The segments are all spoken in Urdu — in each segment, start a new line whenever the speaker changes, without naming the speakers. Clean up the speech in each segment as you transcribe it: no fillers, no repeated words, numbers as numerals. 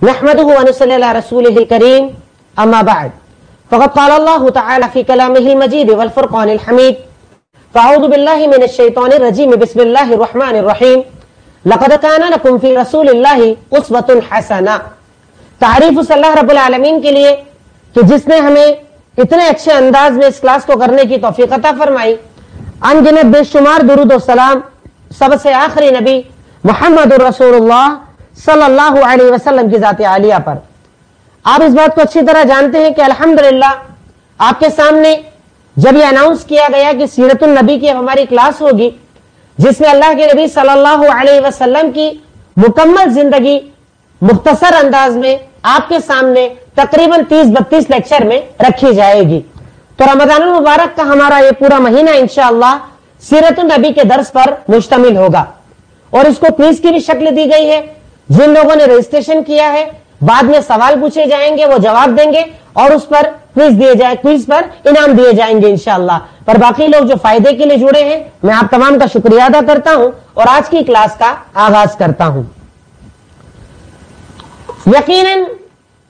نحمده ونصلي على رسوله الكريم أما بعد فقد قال الله تعالى في كلامه المجيد والفرقان الحميد فأعوذ بالله من الشيطان الرجيم بسم الله الرحمن الرحيم لقد كان لكم في رسول الله أسوة حسنة. تعریف اس اللہ رب العالمین کے لیے کہ جس نے ہمیں اتنے اچھے انداز میں اس کلاس کو کرنے کی توفیق عطا فرمائی. ان گنت بے شمار درود و سلام سب سے آخری نبی محمد الرسول اللہ صلی اللہ علیہ وسلم کی ذات عالیہ پر. آپ اس بات کو اچھی طرح جانتے ہیں کہ الحمدللہ آپ کے سامنے جب یہ اناؤنس کیا گیا کہ سیرت النبی کی ہماری کلاس ہوگی جس میں اللہ کے نبی صلی اللہ علیہ وسلم کی مکمل زندگی مختصر انداز میں آپ کے سامنے تقریباً 30-32 لیکچر میں رکھی جائے گی، تو رمضان المبارک کا ہمارا یہ پورا مہینہ انشاءاللہ سیرت النبی کے درس پر مشتمل ہوگا. اور اس کو کوئز کی بھی شکل دی گئی ہے. جن لوگوں نے رجسٹریشن کیا ہے بعد میں سوال پوچھے جائیں گے، وہ جواب دیں گے اور اس پر کوئز پر انعام دیے جائیں گے انشاءاللہ. پر باقی لوگ جو فائدے کے لیے جڑے ہیں میں آپ تمام کا شکریہ ادا کرتا ہوں اور آج کی کلاس کا آغاز کرتا ہوں. یقیناً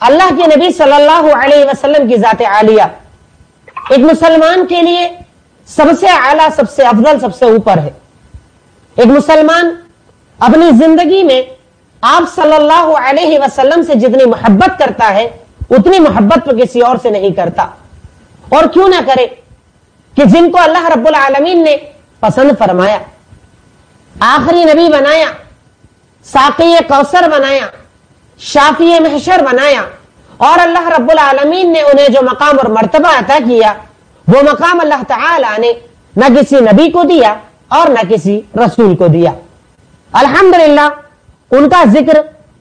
اللہ کے نبی صلی اللہ علیہ وسلم کی ذات عالیہ ایک مسلمان کے لیے سب سے اعلیٰ، سب سے افضل، سب سے اوپر ہے. ایک مسلمان اپنی زندگی میں آپ صلی اللہ علیہ وسلم سے جتنی محبت کرتا ہے اتنی محبت تو کسی اور سے نہیں کرتا. اور کیوں نہ کرے کہ جن کو اللہ رب العالمین نے پسند فرمایا، آخری نبی بنایا، ساقی کوثر بنایا، شافی محشر بنایا، اور اللہ رب العالمین نے انہیں جو مقام اور مرتبہ عطا کیا وہ مقام اللہ تعالی نے نہ کسی نبی کو دیا اور نہ کسی رسول کو دیا. الحمدللہ ان کا ذکر،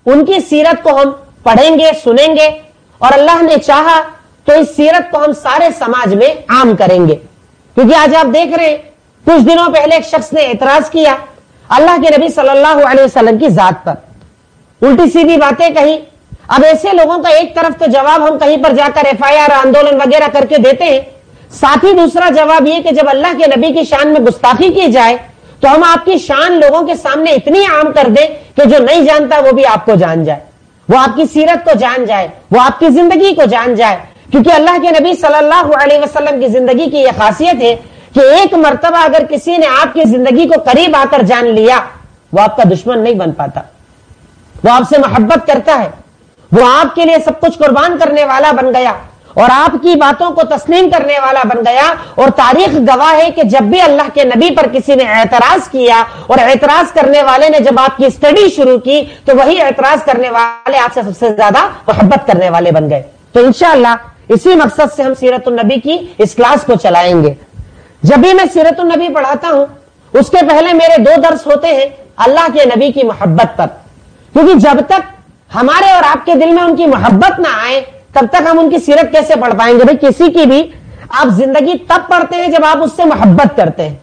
ان کی سیرت کو ہم پڑھیں گے، سنیں گے، اور اللہ نے چاہا تو اس سیرت کو ہم سارے سماج میں عام کریں گے. کیونکہ آج آپ دیکھ رہے ہیں کچھ دنوں پہلے ایک شخص نے اعتراض کیا اللہ کے نبی صلی اللہ علیہ وسلم کی ذات پر، الٹی سیدھی باتیں کہی. اب ایسے لوگوں کا ایک طرف تو جواب ہم کہیں پر جا کر FIR آندولن وغیرہ کر کے دیتے ہیں، ساتھ ہی دوسرا جواب یہ کہ جب اللہ کے نبی کی شان میں گستاخی کی جائے تو ہم آپ کی شان لوگوں کے سامنے اتنی عام کر دیں کہ جو نہیں جانتا وہ بھی آپ کو جان جائے، وہ آپ کی سیرت کو جان جائے، وہ آپ کی زندگی کو جان جائے. کیونکہ اللہ کے نبی صلی اللہ علیہ وسلم کی زندگی کی یہ خاصیت ہے کہ ایک مرتبہ اگر کسی نے آپ کی زندگی کو قریب آ کر جان لیا وہ آپ کا دشمن نہیں بن پاتا، وہ آپ سے محبت کرتا ہے، وہ آپ کے لیے سب کچھ قربان کرنے والا بن گیا اور آپ کی باتوں کو تسلیم کرنے والا بن گیا. اور تاریخ گواہ ہے کہ جب بھی اللہ کے نبی پر کسی نے اعتراض کیا اور اعتراض کرنے والے نے جب آپ کی اسٹڈی شروع کی تو وہی اعتراض کرنے والے آپ سے سب سے زیادہ محبت کرنے والے بن گئے. تو انشاءاللہ اسی مقصد سے ہم سیرت النبی کی اس کلاس کو چلائیں گے. جب بھی میں سیرت النبی پڑھاتا ہوں اس کے پہلے میرے 2 درس ہوتے ہیں اللہ کے نبی کی محبت پر. کیونکہ جب تک ہمارے اور آپ کے دل میں ان کی محبت نہ آئے تب تک ہم ان کی سیرت کیسے پڑھ پائیں گے؟ بھائی کسی کی بھی آپ زندگی تب پڑھتے ہیں جب آپ اس سے محبت کرتے ہیں.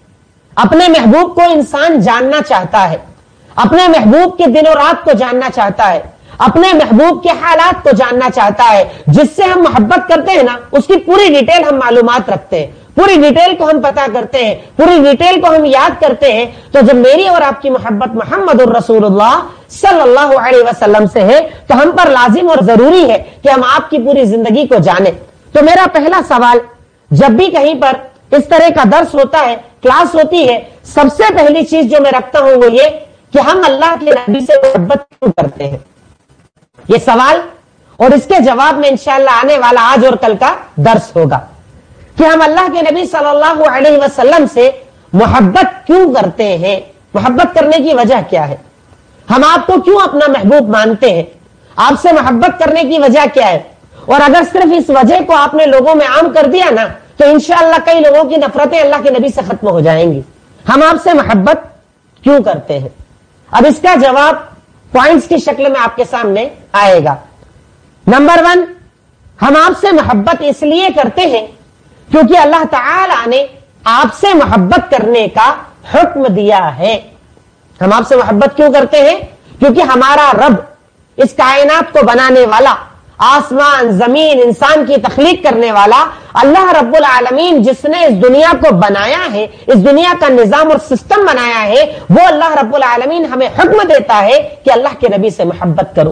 اپنے محبوب کو انسان جاننا چاہتا ہے، اپنے محبوب کے دن و رات کو جاننا چاہتا ہے، اپنے محبوب کے حالات کو جاننا چاہتا ہے. جس سے ہم محبت کرتے ہیں نا اس کی پوری ڈیٹیل ہم معلومات رکھتے ہیں، پوری ڈیٹیل کو ہم پتا کرتے ہیں، پوری ڈیٹیل کو ہم یاد کرتے ہیں. تو جب میری اور آپ کی محبت محمد الرسول اللہ صلی اللہ علیہ وسلم سے ہے تو ہم پر لازم اور ضروری ہے کہ ہم آپ کی پوری زندگی کو جانیں. تو میرا پہلا سوال، جب بھی کہیں پر اس طرح کا درس ہوتا ہے، کلاس ہوتی ہے، سب سے پہلی چیز جو میں رکھتا ہوں وہ یہ کہ ہم اللہ کے نبی سے محبت کیوں کرتے ہیں. یہ سوال اور اس کے جواب میں انشاءاللہ آنے والا آج اور کل کا درس ہوگا کہ ہم اللہ کے نبی صلی اللہ علیہ وسلم سے محبت کیوں کرتے ہیں، محبت کرنے کی وجہ کیا ہے، ہم آپ کو کیوں اپنا محبوب مانتے ہیں، آپ سے محبت کرنے کی وجہ کیا ہے. اور اگر صرف اس وجہ کو آپ نے لوگوں میں عام کر دیا نا تو انشاءاللہ کئی لوگوں کی نفرتیں اللہ کے نبی سے ختم ہو جائیں گی. ہم آپ سے محبت کیوں کرتے ہیں؟ اب اس کا جواب پوائنٹس کی شکل میں آپ کے سامنے آئے گا. نمبر 1، ہم آپ سے محبت اس لیے کرتے ہیں کیونکہ اللہ تعالی نے آپ سے محبت کرنے کا حکم دیا ہے. ہم آپ سے محبت کیوں کرتے ہیں؟ کیونکہ ہمارا رب، اس کائنات کو بنانے والا، آسمان زمین انسان کی تخلیق کرنے والا اللہ رب العالمین جس نے اس دنیا کو بنایا ہے، اس دنیا کا نظام اور سسٹم بنایا ہے، وہ اللہ رب العالمین ہمیں حکم دیتا ہے کہ اللہ کے نبی سے محبت کرو.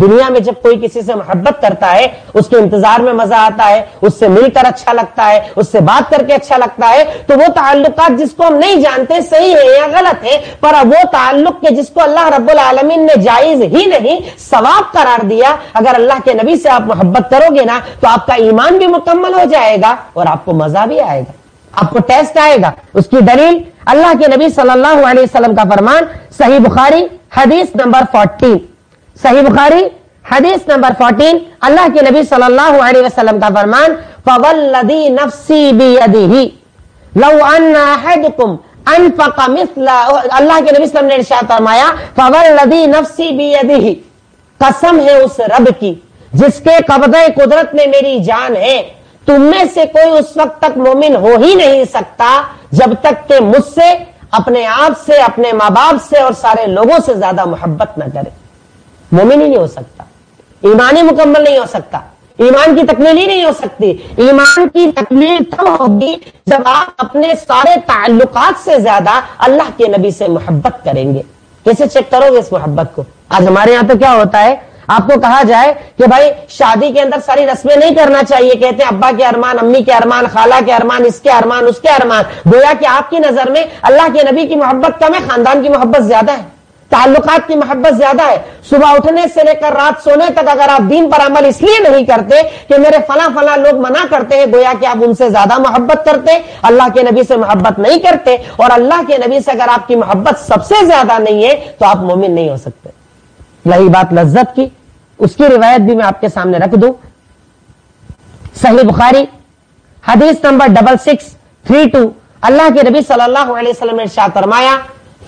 دنیا میں جب کوئی کسی سے محبت کرتا ہے اس کے انتظار میں مزہ آتا ہے, اس سے مل کر اچھا لگتا ہے, اس سے بات کر کے اچھا لگتا ہے, تو وہ تعلقات جس کو ہم نہیں جانتے صحیح ہے یا غلط ہے, پر وہ تعلق کے جس کو اللہ رب العالمین نے جائز ہی نہیں ثواب قرار دیا, اگر اللہ کے نبی سے آپ محبت کرو گے نا تو آپ کا ایمان بھی مکمل ہو جائے گا اور آپ کو مزہ بھی آئے گا, آپ کو ٹیسٹ آئے گا. اس کی دلیل اللہ کے نبی صلی اللہ علیہ وسلم کا فرمان صحیح بخاری حدیث نمبر 14, صحیح بخاری حدیث نمبر 14, اللہ کے نبی صلی اللہ علیہ وسلم کا فرمان فوالذی نفسی بیدہ لو ان احدکم انفق مثل, اللہ کے نبی صلی اللہ علیہ وسلم نے ارشاد فرمایا فوالذی نفسی بیدہ, قسم ہے اس رب کی جس کے قبضہ قدرت میں میری جان ہے, تم میں سے کوئی اس وقت تک مومن ہو ہی نہیں سکتا جب تک کہ مجھ سے, اپنے آپ سے, اپنے ماں باپ سے اور سارے لوگوں سے زیادہ محبت نہ کرے. مومن ہی نہیں ہو سکتا, ایمان ہی مکمل نہیں ہو سکتا, ایمان کی تکمیل ہی نہیں ہو سکتی. ایمان کی تکمیل تب ہوگی جب آپ اپنے سارے تعلقات سے زیادہ اللہ کے نبی سے محبت کریں گے. کیسے چیک کرو گے اس محبت کو؟ آج ہمارے یہاں تو کیا ہوتا ہے, آپ کو کہا جائے کہ بھائی شادی کے اندر ساری رسمیں نہیں کرنا چاہیے, کہتے ہیں ابا کے ارمان, امی کے ارمان, خالہ کے ارمان, اس کے ارمان, اس کے ارمان, گویا کہ آپ کی نظر میں اللہ کے نبی کی محبت کم ہے, خاندان کی محبت زیادہ ہے, تعلقات کی محبت زیادہ ہے. صبح اٹھنے سے لے کر رات سونے تک اگر آپ دین پر عمل اس لیے نہیں کرتے کہ میرے فلاں فلاں لوگ منع کرتے ہیں, گویا کہ آپ ان سے زیادہ محبت کرتے, اللہ کے نبی سے محبت نہیں کرتے. اور اللہ کے نبی سے اگر آپ کی محبت سب سے زیادہ نہیں ہے تو آپ مومن نہیں ہو سکتے. رہی بات لذت کی, اس کی روایت بھی میں آپ کے سامنے رکھ دوں. صحیح بخاری حدیث نمبر 6632, اللہ کے نبی صلی اللہ علیہ وسلم نے ارشاد فرمایا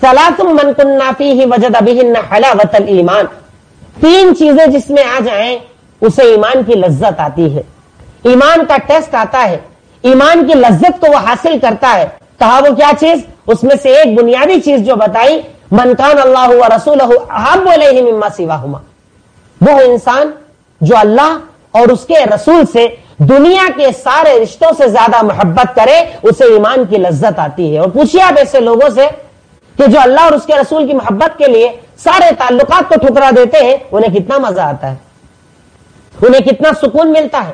ثلاث من كنا فيه وجد بهن حلاوة الایمان, 3 چیزیں جس میں آ جائیں اسے ایمان کی لذت آتی ہے, ایمان کا ٹیسٹ آتا ہے, ایمان کی لذت کو وہ حاصل کرتا ہے. کہا وہ کیا چیز؟ اس میں سے ایک بنیادی چیز جو بتائی, من كان اللہ ورسولہ احب الیہ مما سواہما, وہ انسان جو اللہ اور اس کے رسول سے دنیا کے سارے رشتوں سے زیادہ محبت کرے اسے ایمان کی لذت آتی ہے. اور پوچھیے آپ ایسے لوگوں سے کہ جو اللہ اور اس کے رسول کی محبت کے لیے سارے تعلقات کو ٹھکرا دیتے ہیں, انہیں کتنا مزہ آتا ہے, انہیں کتنا سکون ملتا ہے,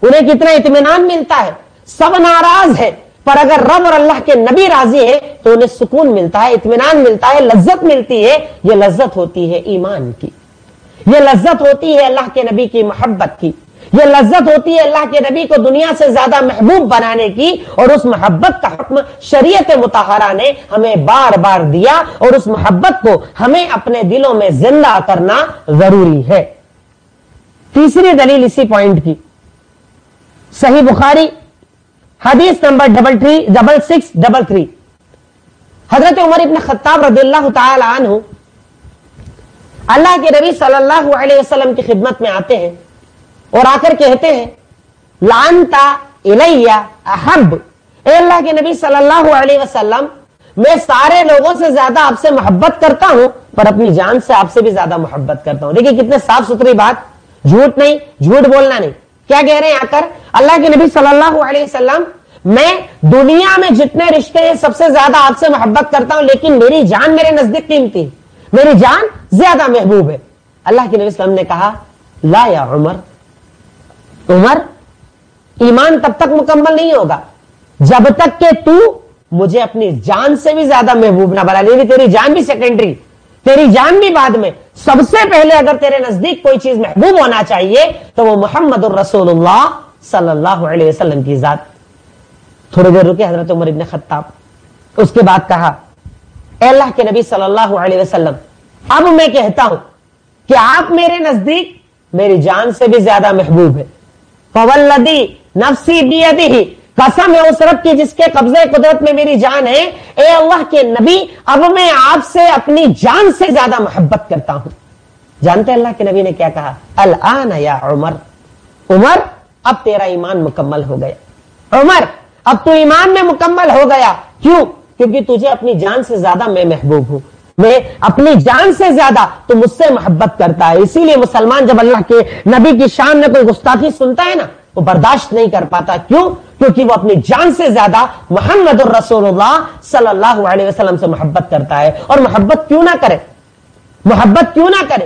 انہیں کتنا اطمینان ملتا ہے. سب ناراض ہے پر اگر رب اور اللہ کے نبی راضی ہے تو انہیں سکون ملتا ہے, اطمینان ملتا ہے, لذت ملتی ہے. یہ لذت ہوتی ہے ایمان کی, یہ لذت ہوتی ہے اللہ کے نبی کی محبت کی, یہ لذت ہوتی ہے اللہ کے نبی کو دنیا سے زیادہ محبوب بنانے کی. اور اس محبت کا حکم شریعت مطہرہ نے ہمیں بار بار دیا اور اس محبت کو ہمیں اپنے دلوں میں زندہ کرنا ضروری ہے. تیسری دلیل اسی پوائنٹ کی, صحیح بخاری حدیث نمبر 6633, حضرت عمر ابن خطاب رضی اللہ تعالی عنہ اللہ کے نبی صلی اللہ علیہ وسلم کی خدمت میں آتے ہیں اور آ کر کہتے ہیں لعنت الی احب, اے اللہ کے نبی صلی اللہ علیہ وسلم, میں سارے لوگوں سے زیادہ آپ سے محبت کرتا ہوں پر اپنی جان سے آپ سے بھی زیادہ محبت کرتا ہوں. دیکھیں کتنے صاف ستھری بات, جھوٹ نہیں, جھوٹ بولنا نہیں. کیا کہہ رہے ہیں آ کر اللہ کے نبی صلی اللہ علیہ وسلم, میں دنیا میں جتنے رشتے ہیں سب سے زیادہ آپ سے محبت کرتا ہوں لیکن میری جان میرے نزدیک قیمتی ہے, میری جان زیادہ محبوب ہے. اللہ کے نبی صلی اللہ علیہ وسلم نے کہا لا یا عمر, عمر ایمان تب تک مکمل نہیں ہوگا جب تک کہ تو مجھے اپنی جان سے بھی زیادہ محبوب نہ بنا. لیکن تیری جان بھی سیکنڈری, تیری جان بھی بعد میں, سب سے پہلے اگر تیرے نزدیک کوئی چیز محبوب ہونا چاہیے تو وہ محمد الرسول اللہ صلی اللہ علیہ وسلم کی ذات. تھوڑی دیر رکے حضرت عمر ابن خطاب, اس کے بعد کہا اے اللہ کے نبی صلی اللہ علیہ وسلم, اب میں کہتا ہوں کہ آپ میرے نزدیک میری جان سے بھی زیادہ محبوب ہے. فوالذی نفسی بیدہ, قسم ہے اس رب کی جس کے قبضے قدرت میں میری جان ہے, اے اللہ کے نبی اب میں آپ سے اپنی جان سے زیادہ محبت کرتا ہوں. جانتے اللہ کے نبی نے کیا کہا؟ الآن یا عمر, عمر اب تیرا ایمان مکمل ہو گیا. عمر اب تو ایمان میں مکمل ہو گیا. کیوں؟ کیونکہ تجھے اپنی جان سے زیادہ میں محبوب ہوں, میں اپنی جان سے زیادہ تو مجھ سے محبت کرتا ہے. اسی لیے مسلمان جب اللہ کے نبی کی شان میں کوئی گستاخی سنتا ہے نا وہ برداشت نہیں کر پاتا. کیوں؟ کیونکہ وہ اپنی جان سے زیادہ محمد الرسول اللہ صلی اللہ علیہ وسلم سے محبت کرتا ہے. اور محبت کیوں نہ کرے, محبت کیوں نہ کرے؟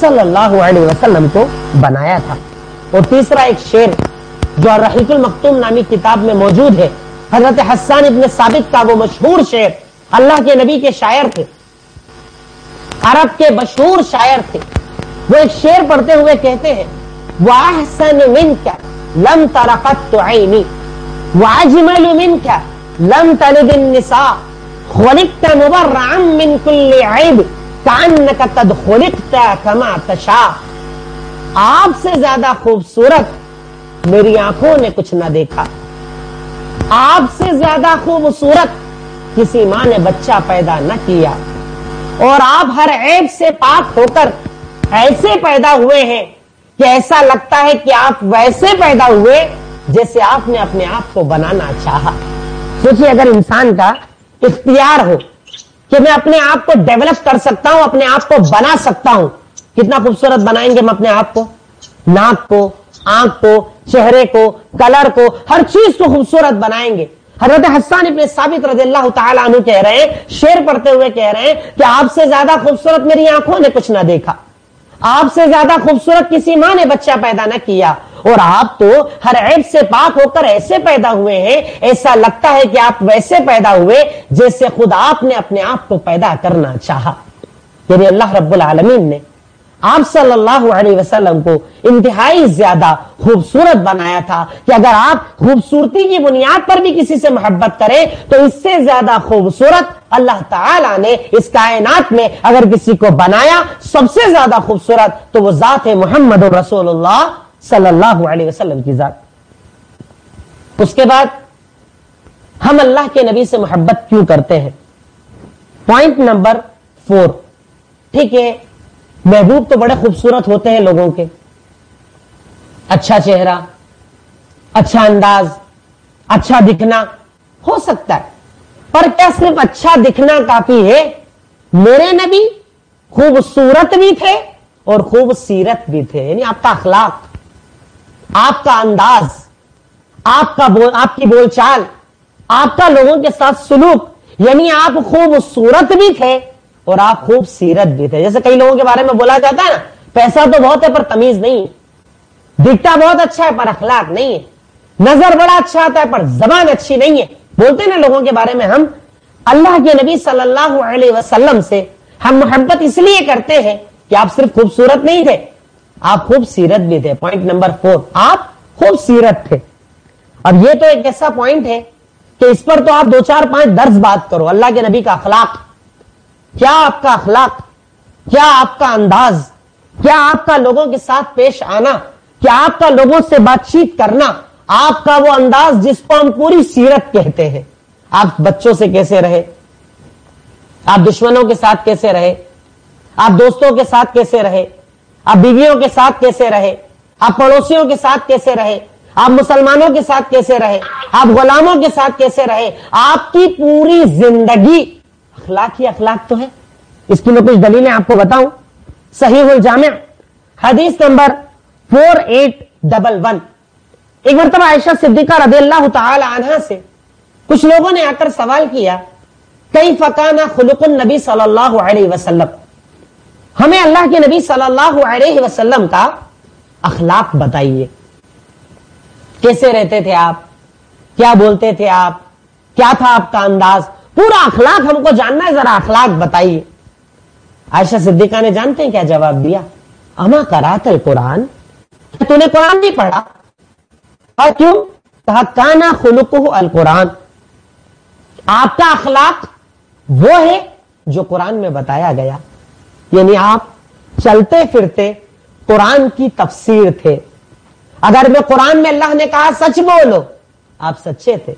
صلی اللہ علیہ وسلم کو بنایا تھا. اور تیسرا ایک شعر جو الرحیق المختوم نامی کتاب میں موجود ہے، حضرت حسان ابن ثابت کا وہ مشہور شعر، اللہ کے نبی کے شاعر تھے، عرب کے مشہور شاعر تھے. وہ ایک شعر پڑھتے ہوئے کہتے ہیں وَأَحْسَنُ مِنْكَ لَمْ تَرَ قَطُّ عَيْنِي وَأَجْمَلُ مِنْكَ لَمْ تَلِدِ النِّسَاءُ خُلِقْتَ مُبَرَّعًا مِنْ كُلِّ عَيْبٍ كَأَنَّكَ قَدْ خُلِقْتَ كَمَا تَشَاءُ. آپ سے زیادہ خوبصورت میری آنکھوں نے کچھ نہ دیکھا، آپ سے زیادہ خوبصورت کسی ماں نے بچہ پیدا نہ کیا، اور آپ ہر عیب سے پاک ہو کر ایسے پیدا ہوئے ہیں کہ ایسا لگتا ہے کہ آپ ویسے پیدا ہوئے جیسے آپ نے اپنے آپ کو بنانا چاہا. سوچئے اگر انسان کا اختیار ہو کہ میں اپنے آپ کو ڈیولپ کر سکتا ہوں، اپنے آپ کو بنا سکتا ہوں، کتنا خوبصورت بنائیں گے ہم اپنے آپ کو، ناک کو، آنکھ کو، چہرے کو، کلر کو، ہر چیز کو خوبصورت بنائیں گے. حضرت حسان ابن ثابت رضی اللہ تعالیٰ عنہ کہہ رہے ہیں، شعر پڑھتے ہوئے کہہ رہے ہیں کہ آپ سے زیادہ خوبصورت میری آنکھوں نے کچھ نہ دیکھا، آپ سے زیادہ خوبصورت کسی ماں نے بچہ پیدا نہ کیا، اور آپ تو ہر عیب سے پاک ہو کر ایسے پیدا ہوئے ہیں، ایسا لگتا ہے کہ آپ ویسے پیدا ہوئے جیسے خود آپ نے اپنے آپ کو پیدا کرنا چاہا. یعنی اللہ رب العالمین نے آپ صلی اللہ علیہ وسلم کو انتہائی زیادہ خوبصورت بنایا تھا کہ اگر آپ خوبصورتی کی بنیاد پر بھی کسی سے محبت کریں تو اس سے زیادہ خوبصورت اللہ تعالیٰ نے اس کائنات میں اگر کسی کو بنایا، سب سے زیادہ خوبصورت تو وہ ذات ہے محمد رسول اللہ صلی اللہ علیہ وسلم کی ذات. اس کے بعد ہم اللہ کے نبی سے محبت کیوں کرتے ہیں؟ Point number 4. ٹھیک ہے، محبوب تو بڑے خوبصورت ہوتے ہیں لوگوں کے، اچھا چہرہ، اچھا انداز، اچھا دکھنا ہو سکتا ہے، پر کیا صرف اچھا دکھنا کافی ہے؟ میرے نبی خوبصورت بھی تھے اور خوب سیرت بھی تھے. یعنی آپ کا اخلاق، آپ کا انداز، آپ کی بول چال، آپ کا لوگوں کے ساتھ سلوک، یعنی آپ خوبصورت بھی تھے اور آپ خوب سیرت بھی تھے. جیسے کئی لوگوں کے بارے میں بولا جاتا ہے نا، پیسہ تو بہت ہے پر تمیز نہیں ہے، دکھتا بہت اچھا ہے پر اخلاق نہیں ہے، نظر بڑا اچھا آتا ہے پر زبان اچھی نہیں ہے. بولتے نا لوگوں کے بارے میں. ہم اللہ کے نبی صلی اللہ علیہ وسلم سے ہم محبت اس لیے کرتے ہیں کہ آپ صرف خوبصورت نہیں تھے، آپ خوب سیرت بھی تھے. پوائنٹ نمبر 4، آپ خوب سیرت تھے. اب یہ تو ایک ایسا پوائنٹ ہے کہ اس پر تو آپ 2-4-5 درس بات کرو. اللہ کے نبی کا اخلاق، کیا آپ کا اخلاق، کیا آپ کا انداز، کیا آپ کا لوگوں کے ساتھ پیش آنا، کیا آپ کا لوگوں سے بات چیت کرنا، آپ کا وہ انداز جس کو ہم پوری سیرت کہتے ہیں. آپ بچوں سے کیسے رہے، آپ دشمنوں کے ساتھ کیسے رہے، آپ دوستوں کے ساتھ کیسے رہے، آپ بیویوں کے ساتھ کیسے رہے، آپ پڑوسیوں کے ساتھ کیسے رہے، آپ مسلمانوں کے ساتھ کیسے رہے، آپ غلاموں کے ساتھ کیسے رہے. آپ کی پوری زندگی اخلاق ہی اخلاق تو ہے. اس کی میں کچھ دلیلیں آپ کو بتاؤں. صحیح الجامع حدیث نمبر 4811. ایک مرتبہ عائشہ صدیقہ رضی اللہ تعالی عنہا سے کچھ لوگوں نے آ کر سوال کیا، کیف کان خلق النبی صلی اللہ علیہ وسلم، ہمیں اللہ کے نبی صلی اللہ علیہ وسلم کا اخلاق بتائیے، کیسے رہتے تھے آپ، کیا بولتے تھے آپ، کیا تھا آپ کا انداز، پورا اخلاق ہم کو جاننا ہے، ذرا اخلاق بتائیے. عائشہ صدیقہ نے جانتے ہیں کیا جواب دیا؟ اما قرأت القرآن، تو نے قرآن نہیں پڑھا؟ اور کیوں؟ کہا کانا خلقہ القرآن، آپ کا اخلاق وہ ہے جو قرآن میں بتایا گیا. یعنی آپ چلتے پھرتے قرآن کی تفسیر تھے. اگر میں قرآن میں اللہ نے کہا سچ بولو، آپ سچے تھے.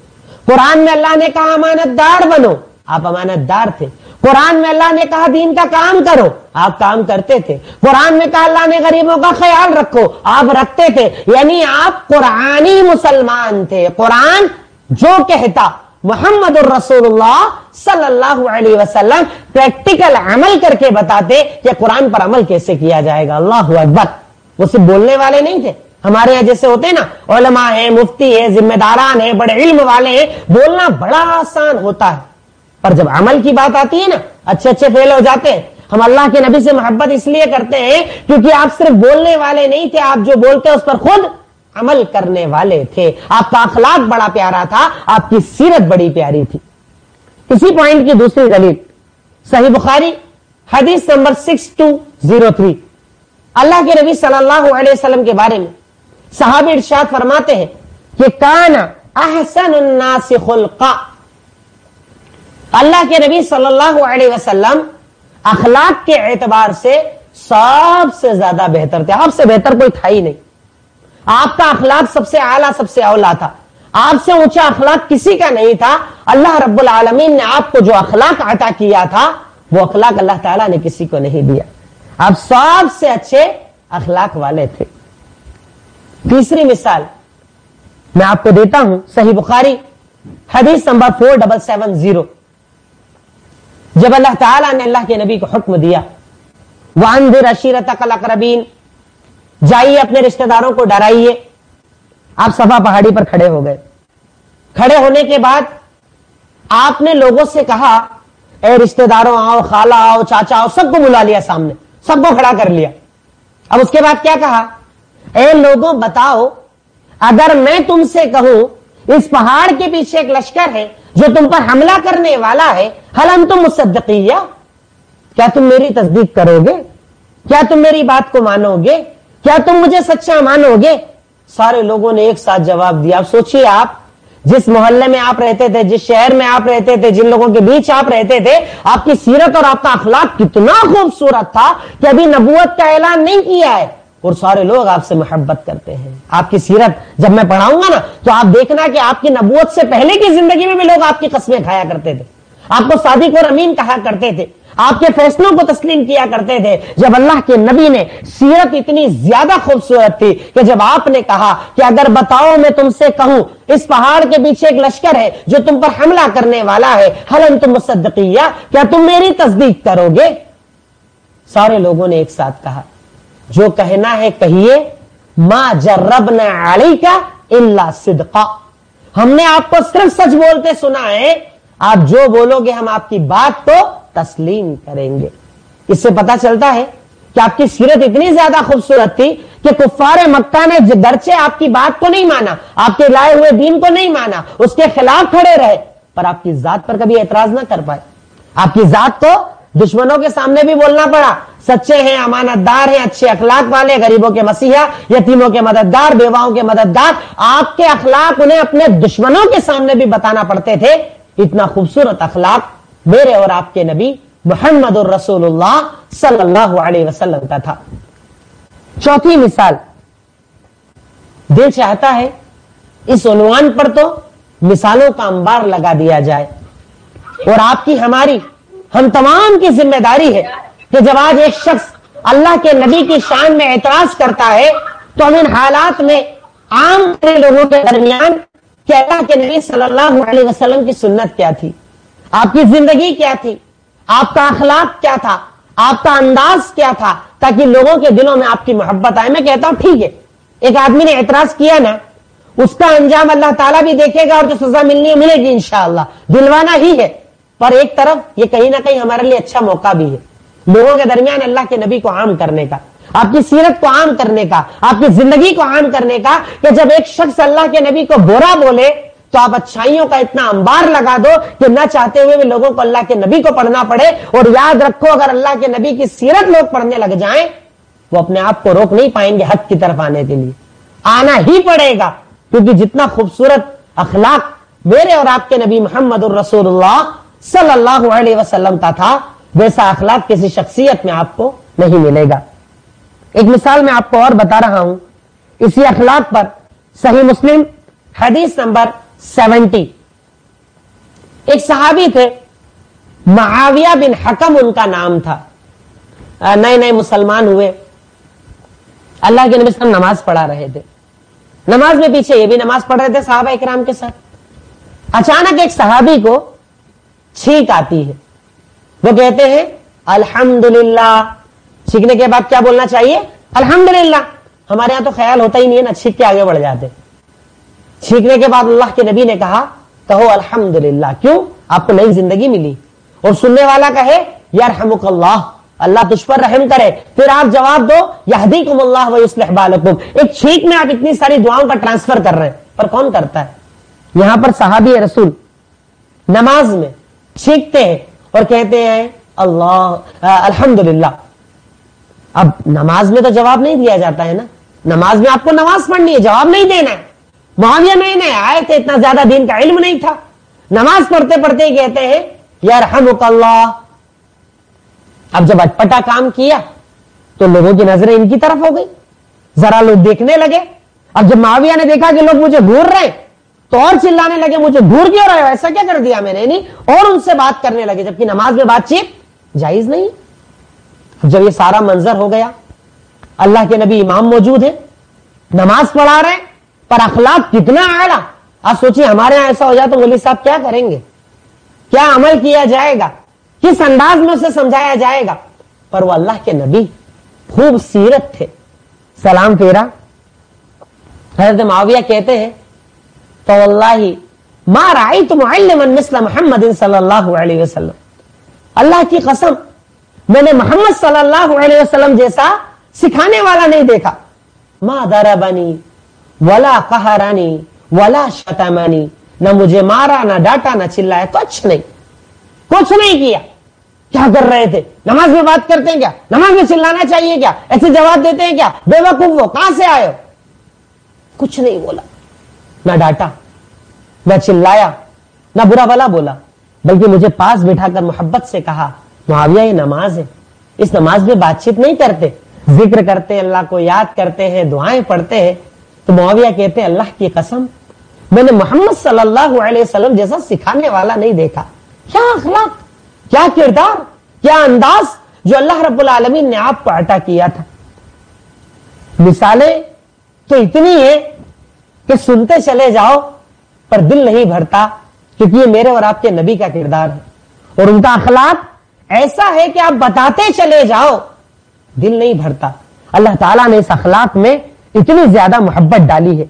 قرآن میں اللہ نے کہا امانت دار بنو، آپ امانت دار تھے. قرآن میں اللہ نے کہا دین کا کام کرو، آپ کام کرتے تھے. قرآن میں کہا اللہ نے غریبوں کا خیال رکھو، آپ رکھتے تھے. یعنی آپ قرآنی مسلمان تھے. قرآن جو کہتا محمد الرسول اللہ صلی اللہ علیہ وسلم پریکٹیکل عمل کر کے بتاتے کہ قرآن پر عمل کیسے کیا جائے گا. اللہ اکبر. وہ صرف بولنے والے نہیں تھے. ہمارے یہاں جیسے ہوتے ہیں نا، علماء ہیں، مفتی ہیں، ذمہ داران ہیں، بڑے علم والے ہیں، بولنا بڑا آسان ہوتا ہے، پر جب عمل کی بات آتی ہے نا، اچھے اچھے فیل ہو جاتے ہیں. ہم اللہ کے نبی سے محبت اس لیے کرتے ہیں کیونکہ آپ صرف بولنے والے نہیں تھے، آپ جو بولتے اس پر خود عمل کرنے والے تھے. آپ کا اخلاق بڑا پیارا تھا، آپ کی سیرت بڑی پیاری تھی. اسی پوائنٹ کی دوسری دلیل صحیح بخاری حدیث نمبر 6203. اللہ کے نبی صلی اللہ علیہ وسلم کے بارے میں صحابی ارشاد فرماتے ہیں کہ کان احسن الناس خلقا. اللہ کے نبی صلی اللہ علیہ وسلم اخلاق کے اعتبار سے سب سے زیادہ بہتر تھے. آپ سے بہتر کوئی تھا ہی نہیں. آپ کا اخلاق سب سے اعلیٰ، سب سے اولا تھا. آپ سے اونچا اخلاق کسی کا نہیں تھا. اللہ رب العالمین نے آپ کو جو اخلاق عطا کیا تھا وہ اخلاق اللہ تعالیٰ نے کسی کو نہیں دیا. آپ سب سے اچھے اخلاق والے تھے. تیسری مثال میں آپ کو دیتا ہوں صحیح بخاری حدیث نمبر 4770. جب اللہ تعالیٰ نے اللہ کے نبی کو حکم دیا وَأَنذِرْ عَشِيرَتَكَ الْأَقْرَبِينَ، جائیے اپنے رشتہ داروں کو ڈرائیے. آپ صفا پہاڑی پر کھڑے ہو گئے. کھڑے ہونے کے بعد آپ نے لوگوں سے کہا اے رشتہ داروں آؤ، خالہ آؤ، چاچا آؤ، سب کو بلا لیا سامنے، سب کو کھڑا کر لیا. اب اس کے بعد کیا کہا؟ اے لوگوں بتاؤ، اگر میں تم سے کہوں اس پہاڑ کے پیچھے ایک لشکر ہے جو تم پر حملہ کرنے والا ہے، هل انتم مصدقیہ، کیا تم میری تصدیق کرو گے؟ کیا تم میری بات کو مانو گے؟ کیا تم مجھے سچا مانو گے؟ سارے لوگوں نے ایک ساتھ جواب دیا. اب سوچئے، آپ جس محلے میں آپ رہتے تھے، جس شہر میں آپ رہتے تھے، جن لوگوں کے بیچ آپ رہتے تھے، آپ کی سیرت اور آپ کا اخلاق کتنا خوبصورت تھا کہ ابھی نبوت کا اعلان نہیں کیا ہے اور سارے لوگ آپ سے محبت کرتے ہیں. آپ کی سیرت جب میں پڑھاؤں گا نا تو آپ دیکھنا کہ آپ کی نبوت سے پہلے کی زندگی میں بھی لوگ آپ کی قسمیں کھایا کرتے تھے، آپ کو صادق اور امین کہا کرتے تھے، آپ کے فیصلوں کو تسلیم کیا کرتے تھے. جب اللہ کے نبی نے سیرت اتنی زیادہ خوبصورت تھی کہ جب آپ نے کہا کہ اگر بتاؤ میں تم سے کہوں اس پہاڑ کے پیچھے ایک لشکر ہے جو تم پر حملہ کرنے والا ہے، هل انتم مصدقیہ، کیا تم میری تصدیق کرو گے؟ سارے لوگوں نے ایک ساتھ کہا جو کہنا ہے کہیے، ما جربنا علیک الا صدقا، ہم نے آپ کو صرف سچ بولتے سنا ہے، آپ جو بولو گے ہم آپ کی بات کو تسلیم کریں گے. اس سے پتا چلتا ہے کہ آپ کی سیرت اتنی زیادہ خوبصورت تھی کہ کفار مکہ نے گرچہ آپ کی بات کو نہیں مانا، آپ کے لائے ہوئے دین کو نہیں مانا، اس کے خلاف کھڑے رہے، پر آپ کی ذات پر کبھی اعتراض نہ کر پائے. آپ کی ذات کو دشمنوں کے سامنے بھی بولنا پڑا، سچے ہیں، امانت دار ہیں، اچھے اخلاق والے، غریبوں کے مسیحا، یتیموں کے مددگار، بیواؤں کے مددگار. آپ کے اخلاق انہیں اپنے دشمنوں کے سامنے بھی بتانا پڑتے تھے. اتنا خوبصورت اخلاق میرے اور آپ کے نبی محمد الرسول اللہ صلی اللہ علیہ وسلم کا تھا. چوتھی مثال، دل چاہتا ہے اس عنوان پر تو مثالوں کا انبار لگا دیا جائے، اور آپ کی ہماری ہم تمام کی ذمہ داری ہے کہ جب آج ایک شخص اللہ کے نبی کی شان میں اعتراض کرتا ہے تو ہم ان حالات میں عام لوگوں کے درمیان کہ اللہ کے نبی صلی اللہ علیہ وسلم کی سنت کیا تھی، آپ کی زندگی کیا تھی، آپ کا اخلاق کیا تھا، آپ کا انداز کیا تھا، تاکہ لوگوں کے دلوں میں آپ کی محبت آئے. میں کہتا ہوں ٹھیک ہے، ایک آدمی نے اعتراض کیا نا، اس کا انجام اللہ تعالیٰ بھی دیکھے گا اور جو سزا ملنی ہے ملے گی انشاءاللہ، دلوانا ہی ہے. پر ایک طرف یہ کہیں نہ کہیں ہمارے لیے اچھا موقع بھی ہے لوگوں کے درمیان اللہ کے نبی کو عام کرنے کا، آپ کی سیرت کو عام کرنے کا، آپ کی زندگی کو عام کرنے کا، کہ جب ایک شخص اللہ کے نبی کو برا بولے تو آپ اچھائیوں کا اتنا انبار لگا دو کہ نہ چاہتے ہوئے بھی لوگوں کو اللہ کے نبی کو پڑھنا پڑے. اور یاد رکھو، اگر اللہ کے نبی کی سیرت لوگ پڑھنے لگ جائیں وہ اپنے آپ کو روک نہیں پائیں گے حق کی طرف آنے کے لیے. آنا ہی پڑے گا، کیونکہ جتنا خوبصورت اخلاق میرے اور آپ کے نبی محمد الرسول اللہ صلی اللہ علیہ وسلم کا تھا، ویسا اخلاق کسی شخصیت میں آپ کو نہیں ملے گا. ایک مثال میں آپ کو اور بتا رہا ہوں اسی اخلاق پر. صحیح مسلم حدیث نمبر 70. ایک صحابی تھے معاویہ بن حکم ان کا نام تھا، نئے نئے مسلمان ہوئے. اللہ کے نبی صلی اللہ علیہ وسلم نماز پڑھا رہے تھے، نماز میں پیچھے یہ بھی نماز پڑھ رہے تھے صحابہ اکرام کے ساتھ. اچانک ایک صحابی کو چھینک آتی ہے، وہ کہتے ہیں الحمدللہ. چھینکنے کے بعد کیا بولنا چاہیے؟ الحمدللہ. ہمارے ہاں تو خیال ہوتا ہی نہیں ہے نا، چھینک کے آگے بڑھ جاتے. چھینکنے کے بعد اللہ کے نبی نے کہا کہو الحمدللہ. کیوں؟ آپ کو نئی زندگی ملی. اور سننے والا کہے یرحمک اللہ، اللہ تجھ پر رحم کرے. پھر آپ جواب دو یہدیکم اللہ و یصلح بالکم. ایک چھینک میں آپ اتنی ساری دعاؤں کا ٹرانسفر کر رہے ہیں, پر کون کرتا ہے؟ یہاں پر صحابی رسول نماز میں چھینکتے ہیں اور کہتے ہیں اللہ الحمدللہ. اب نماز میں تو جواب نہیں دیا جاتا ہے نا, نماز میں آپ کو نماز پڑھنی ہے, جواب نہیں دینا ہے. معاویہ نئے نئے آئے تھے, اتنا زیادہ دین کا علم نہیں تھا, نماز پڑھتے پڑھتے ہی کہتے ہیں یرحمک اللہ. اب جب اٹپٹا کام کیا تو لوگوں کی نظریں ان کی طرف ہو گئی, ذرا لوگ دیکھنے لگے. اب جب معاویہ نے دیکھا کہ لوگ مجھے گھور رہے تو اور چلانے لگے مجھے گھور کیوں رہے ہو, ایسا کیا کر دیا میں نے, نہیں, اور ان سے بات کرنے لگے, جبکہ نماز میں بات چیت جائز نہیں. اب جب یہ سارا منظر ہو گیا, اللہ کے نبی امام موجود ہیں, نماز پڑھا رہے ہیں, پر اخلاق کتنا اعلیٰ. آپ سوچیے ہمارے یہاں ایسا ہو جائے تو مولوی صاحب کیا کریں گے, کیا عمل کیا جائے گا, کس انداز میں اسے سمجھایا جائے گا. پر وہ اللہ کے نبی خوب سیرت تھے. سلام پھیرا, حضرت معاویہ کہتے ہیں فواللہ ما رأیت معلما مثل محمد صلی اللہ علیہ وسلم. اللہ کی قسم میں نے محمد صلی اللہ علیہ وسلم جیسا سکھانے والا نہیں دیکھا. ما ضربنی ولا قہرنی ولا شتمنی, نہ مجھے مارا, نہ ڈانٹا, نہ چلایا, کچھ نہیں کیا. کیا کر رہے تھے؟ نماز میں بات کرتے ہیں کیا, نماز میں چلانا چاہیے کیا, ایسے جواب دیتے ہیں کیا, بے وقوف ہو, کہاں سے آئے ہو. کچھ نہیں بولا, نہ ڈانٹا, نہ چلایا, نہ برا بلا بولا, بلکہ مجھے پاس بٹھا کر محبت سے کہا معاویہ یہ نماز ہے, اس نماز میں بات چیت نہیں کرتے, ذکر کرتے, اللہ کو یاد کرتے ہیں, دعائیں پڑھتے ہیں. تو معاویہ کہتے ہیں اللہ کی قسم میں نے محمد صلی اللہ علیہ وسلم جیسا سکھانے والا نہیں دیکھا. کیا اخلاق, کیا کردار, کیا انداز جو اللہ رب العالمین نے آپ کو عطا کیا تھا. مثالیں تو اتنی ہیں کہ سنتے چلے جاؤ پر دل نہیں بھرتا, کیونکہ یہ میرے اور آپ کے نبی کا کردار ہے, اور ان کا اخلاق ایسا ہے کہ آپ بتاتے چلے جاؤ دل نہیں بھرتا. اللہ تعالیٰ نے اس اخلاق میں اتنی زیادہ محبت ڈالی ہے.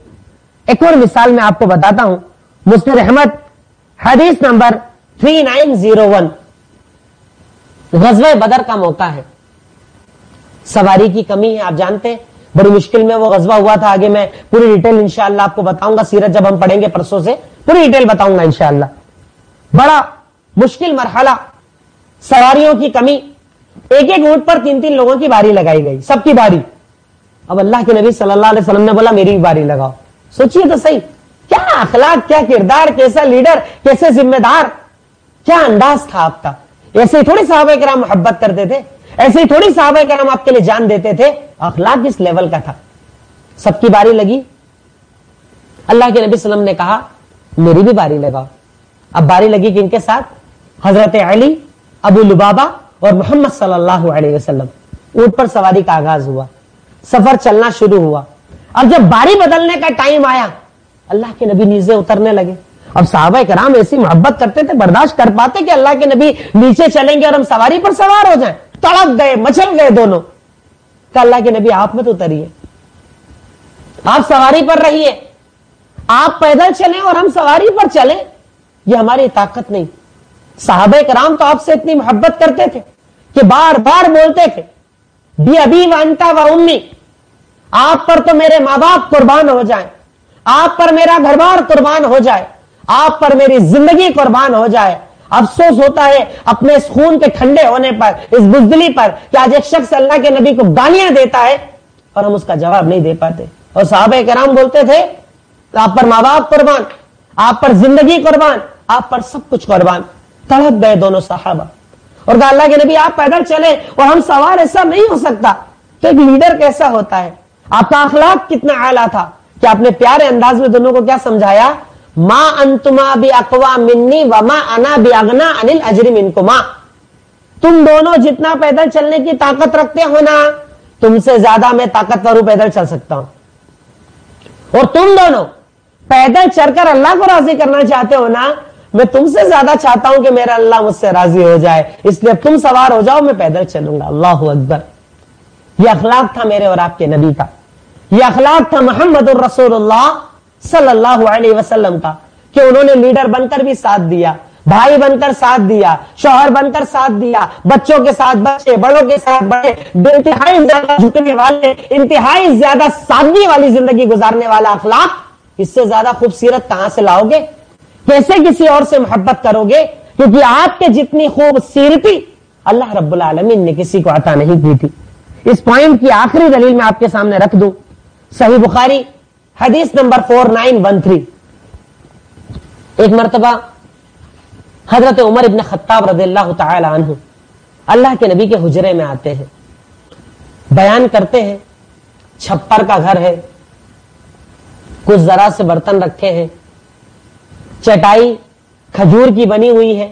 ایک اور مثال میں آپ کو بتاتا ہوں, مسند احمد حدیث نمبر 3901. غزوہ بدر کا موقع ہے, سواری کی کمی ہے, آپ جانتے ہیں بڑی مشکل میں وہ غزوہ ہوا تھا. آگے میں پوری ڈیٹیل انشاءاللہ آپ کو بتاؤں گا, سیرت جب ہم پڑھیں گے پرسوں سے پوری ڈیٹیل بتاؤں گا انشاءاللہ. بڑا مشکل مرحلہ, سواریوں کی کمی, ایک ایک اونٹ پر 3 لوگوں کی باری لگائی گئی, سب کی باری. اب اللہ کے نبی صلی اللہ علیہ وسلم نے بولا میری بھی باری لگاؤ. سوچئے تو صحیح, کیا اخلاق, کیا کردار, کیسا لیڈر, کیسے ذمہ دار, کیا انداز تھا آپ کا. ایسے ہی تھوڑی صحابہ کرام محبت کرتے تھے, ایسے ہی تھوڑی صحابہ کرام آپ کے لیے جان دیتے تھے. اخلاق کس لیول کا تھا. سب کی باری لگی, اللہ کے نبی صلی اللہ علیہ وسلم نے کہا میری بھی باری لگاؤ. اب باری لگی کن کے ساتھ؟ حضرت علی, ابو لبابہ اور محمد صلی اللہ علیہ وسلم. اونٹ پر سواری کا آغاز ہوا, سفر چلنا شروع ہوا. اب جب باری بدلنے کا ٹائم آیا اللہ کے نبی نیزے اترنے لگے. اب صحابہ کرام ایسی محبت کرتے تھے, برداشت کر پاتے کہ اللہ کے نبی نیچے چلیں گے اور ہم سواری پر سوار ہو جائیں. تڑپ گئے, مچل گئے دونوں. کہ اللہ کے نبی آپ مت اتریے, آپ سواری پر رہیے, آپ پیدل چلیں اور ہم سواری پر چلیں, یہ ہماری طاقت نہیں. صحابہ کرام تو آپ سے اتنی محبت کرتے تھے کہ بار بار بولتے تھے بی ابی و انتا و امی, آپ پر تو میرے ماں باپ قربان ہو جائیں, آپ پر میرا گھر بار قربان ہو جائے, آپ پر میری زندگی قربان ہو جائے. افسوس ہوتا ہے اپنے اس خون کے ٹھنڈے ہونے پر, اس بزدلی پر, کہ آج ایک شخص اللہ کے نبی کو گالیاں دیتا ہے اور ہم اس کا جواب نہیں دے پاتے. اور صحابہ کرام بولتے تھے آپ پر ماں باپ قربان, آپ پر زندگی قربان, آپ پر سب کچھ قربان. تڑپ گئے دونوں صحابہ اور کہا اللہ کے نبی آپ پیدل چلے اور ہم سوار, ایسا نہیں ہو سکتا. تو ایک لیڈر کیسا ہوتا ہے, آپ کا اخلاق کتنا اعلیٰ تھا کہ آپ نے پیارے انداز میں دونوں کو کیا سمجھایا, ما انتما باقوا منی وما انا باغنا عن الاجر منکما. تم دونوں جتنا پیدل چلنے کی طاقت رکھتے ہو نا, تم سے زیادہ میں طاقتور ہوں, پیدل چل سکتا ہوں. اور تم دونوں پیدل چل کر اللہ کو راضی کرنا چاہتے ہو نا, میں تم سے زیادہ چاہتا ہوں کہ میرا اللہ مجھ سے راضی ہو جائے, اس لیے تم سوار ہو جاؤ, میں پیدل چلوں گا. اللہ اکبر. یہ اخلاق تھا میرے اور آپ کے نبی کا, یہ اخلاق تھا محمد الرسول اللہ صلی اللہ علیہ وسلم کا, کہ انہوں نے لیڈر بن کر بھی ساتھ دیا, بھائی بن کر ساتھ دیا، شوہر بن کر ساتھ دیا، بچوں کے ساتھ بچے، بڑوں کے ساتھ بڑے، انتہائی زیادہ جھکنے والے، انتہائی زیادہ سادگی والی زندگی گزارنے والا اخلاق، اس سے زیادہ خوبصورت کہاں سے لاؤ گے؟ کیسے کسی اور سے محبت کرو گے؟ کیونکہ آپ کے جتنی خوبصورتی اللہ رب العالمین نے کسی کو عطا نہیں کی تھی۔ اس پوائنٹ کی آخری دلیل میں آپ کے سامنے رکھ دوں، صحیح بخاری حدیث نمبر 4913۔ ایک مرتبہ حضرت عمر ابن خطاب رضی اللہ تعالی عنہ اللہ کے نبی کے حجرے میں آتے ہیں، بیان کرتے ہیں چھپر کا گھر ہے، کچھ ذرا سے برتن رکھے ہیں، چٹائی کھجور کی بنی ہوئی ہے،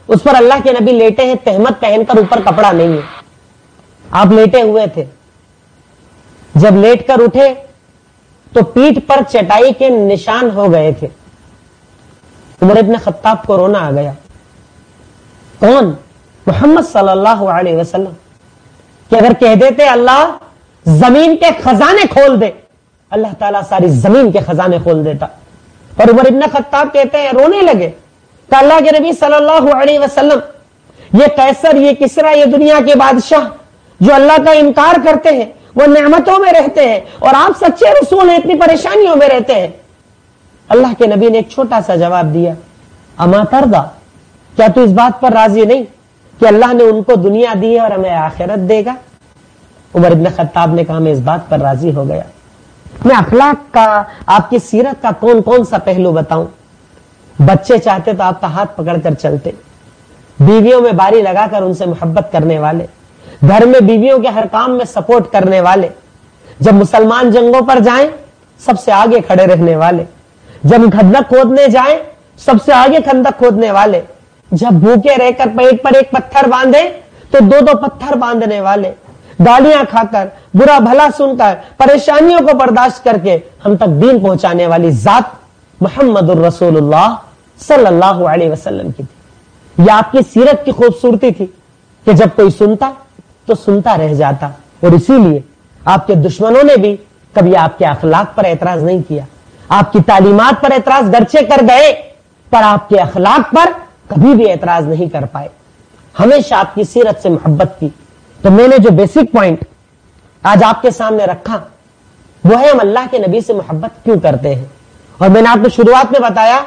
اس پر اللہ کے نبی لیٹے ہیں، تہمت پہن کر، اوپر کپڑا نہیں ہے، آپ لیٹے ہوئے تھے۔ جب لیٹ کر اٹھے تو پیٹھ پر چٹائی کے نشان ہو گئے تھے۔ عمر ابن خطاب کو رونا آ گیا۔ کون؟ محمد صلی اللہ علیہ وسلم، کہ اگر کہہ دیتے اللہ زمین کے خزانے کھول دے، اللہ تعالیٰ ساری زمین کے خزانے کھول دیتا۔ اور عمر ابن خطاب کہتے ہیں، رونے لگے کہ اللہ کے نبی صلی اللہ علیہ وسلم، یہ قیصر، یہ کسرا، یہ دنیا کے بادشاہ جو اللہ کا انکار کرتے ہیں، وہ نعمتوں میں رہتے ہیں، اور آپ سچے رسول ہیں، اتنی پریشانیوں میں رہتے ہیں۔ اللہ کے نبی نے ایک چھوٹا سا جواب دیا، اما ترضا، کیا تو اس بات پر راضی نہیں کہ اللہ نے ان کو دنیا دی ہے اور ہمیں آخرت دے گا؟ عمر ابن خطاب نے کہا، میں اس بات پر راضی ہو گیا۔ میں اخلاق کا، آپ کی سیرت کا کون کون سا پہلو بتاؤں؟ بچے چاہتے تو آپ کا ہاتھ پکڑ کر چلتے، بیویوں میں باری لگا کر ان سے محبت کرنے والے، گھر میں بیویوں کے ہر کام میں سپورٹ کرنے والے، جب مسلمان جنگوں پر جائیں سب سے آگے کھڑے رہنے والے، جب خندق کھودنے جائیں سب سے آگے خندق کھودنے والے، جب بھوکے رہ کر پیٹ پر ایک پتھر باندھے تو دو دو پتھر باندھنے والے، گالیاں کھا کر، برا بھلا سن کر، پریشانیوں کو برداشت کر کے ہم تک دین پہنچانے والی ذات محمد الرسول اللہ صلی اللہ علیہ وسلم کی تھی۔ یہ آپ کی سیرت کی خوبصورتی تھی کہ جب کوئی سنتا تو سنتا رہ جاتا، اور اسی لیے آپ کے دشمنوں نے بھی کبھی آپ کے اخلاق پر اعتراض نہیں کیا، آپ کی تعلیمات پر اعتراض گرچہ کر گئے پر آپ کے اخلاق پر کبھی بھی اعتراض نہیں کر پائے، ہمیشہ آپ کی سیرت سے محبت کی۔ تو میں نے جو بیسک پوائنٹ آج آپ کے سامنے رکھا وہ ہے ہم اللہ کے نبی سے محبت کیوں کرتے ہیں، اور میں نے آپ کو شروعات میں بتایا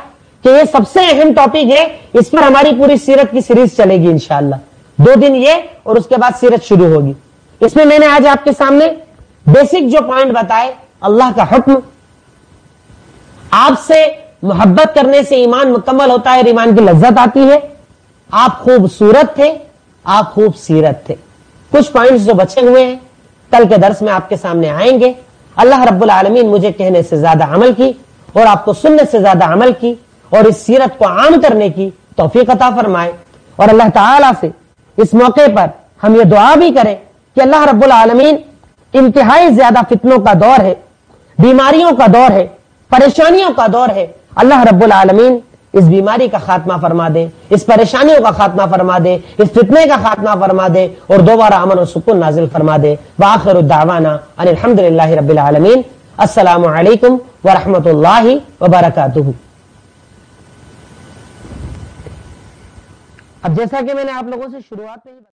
کہ یہ سب سے اہم ٹاپک ہے، اس پر ہماری پوری سیرت کی سیریز چلے گی انشاءاللہ، 2 دن یہ اور اس کے بعد سیرت شروع ہوگی۔ اس میں نے آج آپ کے سامنے بیسک جو پوائنٹ بتائے، اللہ کا حکم، آپ سے محبت کرنے سے ایمان مکمل ہوتا ہے اور ایمان کی لذت آتی ہے، آپ خوبصورت تھے، آپ خوبصیرت تھے۔ کچھ پوائنٹس جو بچے ہوئے ہیں کل کے درس میں آپ کے سامنے آئیں گے۔ اللہ رب العالمین مجھے کہنے سے زیادہ عمل کی اور آپ کو سننے سے زیادہ عمل کی اور اس سیرت کو عام کرنے کی توفیق عطا فرمائے، اور اللہ تعالی سے اس موقع پر ہم یہ دعا بھی کریں کہ اللہ رب العالمین، انتہائی زیادہ فتنوں کا دور ہے، بیماریوں کا دور ہے، پریشانیوں کا دور ہے، اللہ رب العالمین اس بیماری کا خاتمہ فرما دے، اس پریشانیوں کا خاتمہ فرما دے، اس فتنے کا خاتمہ فرما دے، اور دوبارہ امن و سکون نازل فرما دے۔ وآخر الدعوانا ان الحمدللہ رب العالمین۔ السلام علیکم ورحمۃ اللہ وبرکاتہ۔ اب جیسا کہ میں نے آپ لوگوں سے شروعات میں